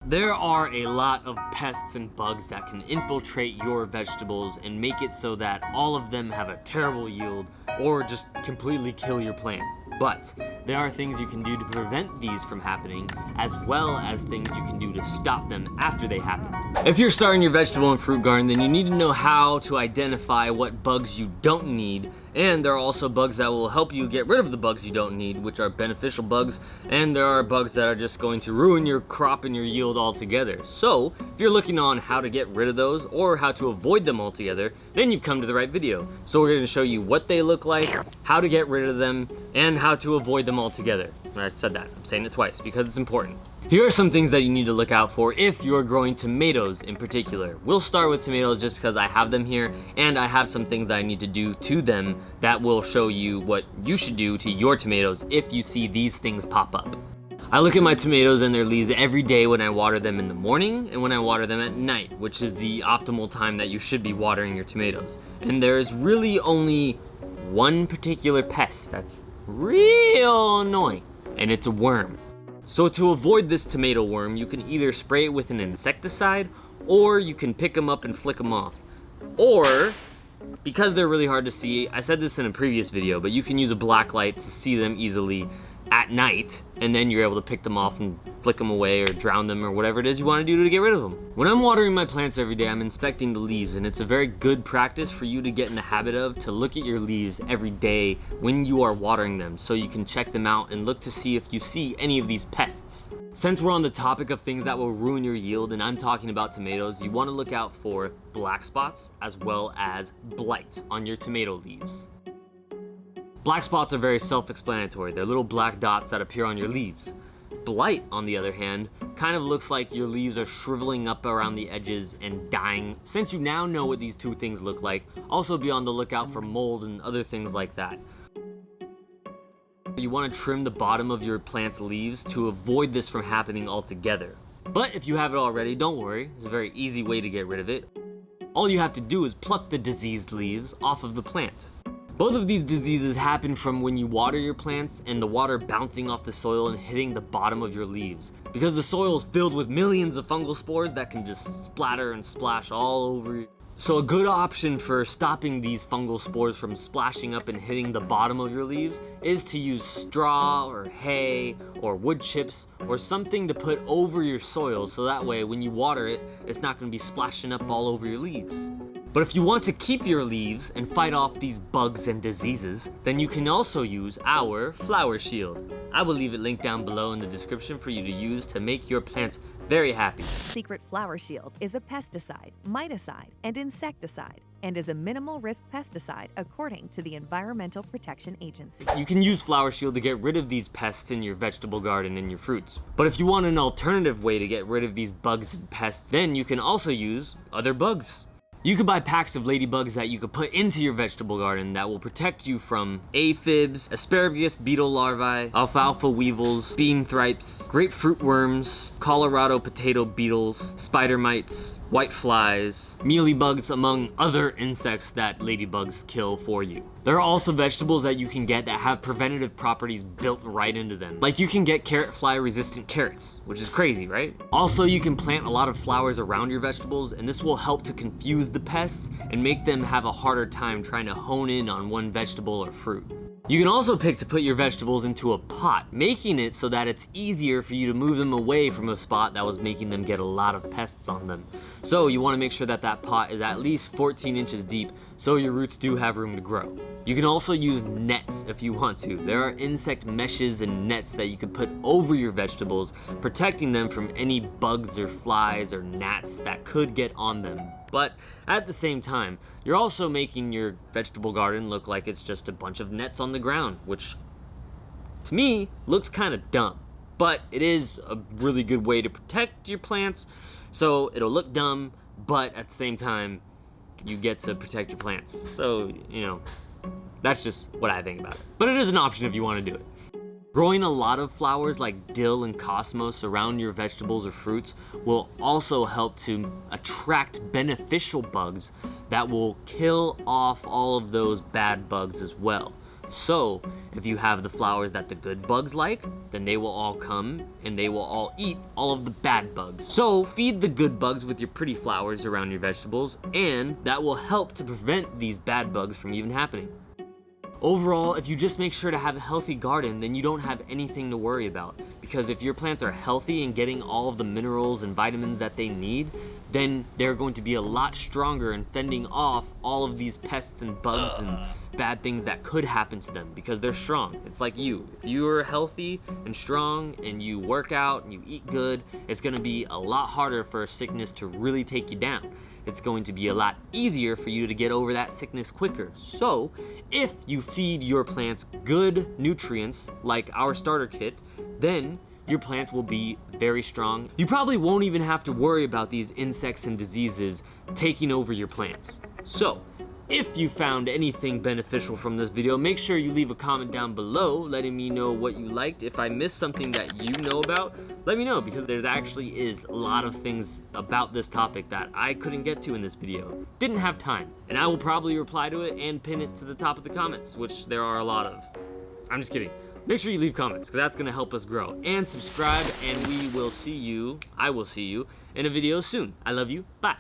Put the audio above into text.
There are a lot of pests and bugs that can infiltrate your vegetables and make it so that all of them have a terrible yield or just completely kill your plant. But there are things you can do to prevent these from happening, as well as things you can do to stop them after they happen. If you're starting your vegetable and fruit garden, then you need to know how to identify what bugs you don't need. And there are also bugs that will help you get rid of the bugs you don't need, which are beneficial bugs, and there are bugs that are just going to ruin your crop and your yield altogether. So, if you're looking on how to get rid of those or how to avoid them altogether, then you've come to the right video. So we're going to show you what they look like, how to get rid of them, and how to avoid them altogether. And I said that, I'm saying it twice because it's important. Here are some things that you need to look out for if you're growing tomatoes in particular. We'll start with tomatoes just because I have them here and I have some things that I need to do to them that will show you what you should do to your tomatoes if you see these things pop up. I look at my tomatoes and their leaves every day when I water them in the morning and when I water them at night, which is the optimal time that you should be watering your tomatoes. And there's really only one particular pest that's real annoying, and it's a worm. So to avoid this tomato worm, you can either spray it with an insecticide, or you can pick them up and flick them off. Or, because they're really hard to see, I said this in a previous video, but you can use a black light to see them easily at night, and then you're able to pick them off and flick them away or drown them or whatever it is you want to do to get rid of them. When I'm watering my plants every day, I'm inspecting the leaves, and it's a very good practice for you to get in the habit of to look at your leaves every day when you are watering them, so you can check them out and look to see if you see any of these pests. Since we're on the topic of things that will ruin your yield, and I'm talking about tomatoes, you want to look out for black spots as well as blight on your tomato leaves. Black spots are very self-explanatory. They're little black dots that appear on your leaves. Blight, on the other hand, kind of looks like your leaves are shriveling up around the edges and dying. Since you now know what these two things look like, also be on the lookout for mold and other things like that. You want to trim the bottom of your plant's leaves to avoid this from happening altogether. But if you have it already, don't worry. It's a very easy way to get rid of it. All you have to do is pluck the diseased leaves off of the plant. Both of these diseases happen from when you water your plants and the water bouncing off the soil and hitting the bottom of your leaves. Because the soil is filled with millions of fungal spores that can just splatter and splash all over. So a good option for stopping these fungal spores from splashing up and hitting the bottom of your leaves is to use straw or hay or wood chips or something to put over your soil, so that way when you water it, it's not going to be splashing up all over your leaves. But if you want to keep your leaves and fight off these bugs and diseases, then you can also use our Flower Shield. I will leave it linked down below in the description for you to use to make your plants very happy. Secret Flower Shield is a pesticide, miticide, and insecticide, and is a minimal risk pesticide according to the Environmental Protection Agency. You can use Flower Shield to get rid of these pests in your vegetable garden and your fruits. But if you want an alternative way to get rid of these bugs and pests, then you can also use other bugs. You could buy packs of ladybugs that you could put into your vegetable garden that will protect you from aphids, asparagus beetle larvae, alfalfa weevils, bean thripes, grapefruit worms, Colorado potato beetles, spider mites, white flies, mealybugs, among other insects that ladybugs kill for you. There are also vegetables that you can get that have preventative properties built right into them. Like you can get carrot fly resistant carrots, which is crazy, right? Also, you can plant a lot of flowers around your vegetables, and this will help to confuse the pests and make them have a harder time trying to hone in on one vegetable or fruit. You can also pick to put your vegetables into a pot, making it so that it's easier for you to move them away from a spot that was making them get a lot of pests on them. So you want to make sure that that pot is at least 14 inches deep so your roots do have room to grow. You can also use nets if you want to. There are insect meshes and nets that you can put over your vegetables, protecting them from any bugs or flies or gnats that could get on them. But at the same time, you're also making your vegetable garden look like it's just a bunch of nets on the ground, which to me looks kind of dumb. But it is a really good way to protect your plants, so it'll look dumb, but at the same time, you get to protect your plants. So, you know, that's just what I think about it. But it is an option if you want to do it. Growing a lot of flowers like dill and cosmos around your vegetables or fruits will also help to attract beneficial bugs that will kill off all of those bad bugs as well. So if you have the flowers that the good bugs like, then they will all come and they will all eat all of the bad bugs. So feed the good bugs with your pretty flowers around your vegetables, and that will help to prevent these bad bugs from even happening. Overall, if you just make sure to have a healthy garden, then you don't have anything to worry about. Because if your plants are healthy and getting all of the minerals and vitamins that they need, then they're going to be a lot stronger in fending off all of these pests and bugs and bad things that could happen to them, because they're strong. It's like you. If you are healthy and strong and you work out and you eat good, it's gonna be a lot harder for a sickness to really take you down. It's going to be a lot easier for you to get over that sickness quicker. So if you feed your plants good nutrients like our starter kit, then your plants will be very strong. You probably won't even have to worry about these insects and diseases taking over your plants. So if you found anything beneficial from this video, make sure you leave a comment down below letting me know what you liked. If I missed something that you know about, let me know, because there's actually is a lot of things about this topic that I couldn't get to in this video. Didn't have time. And I will probably reply to it and pin it to the top of the comments, which there are a lot of. I'm just kidding. Make sure you leave comments, because that's gonna help us grow. And subscribe, and I will see you in a video soon. I love you. Bye.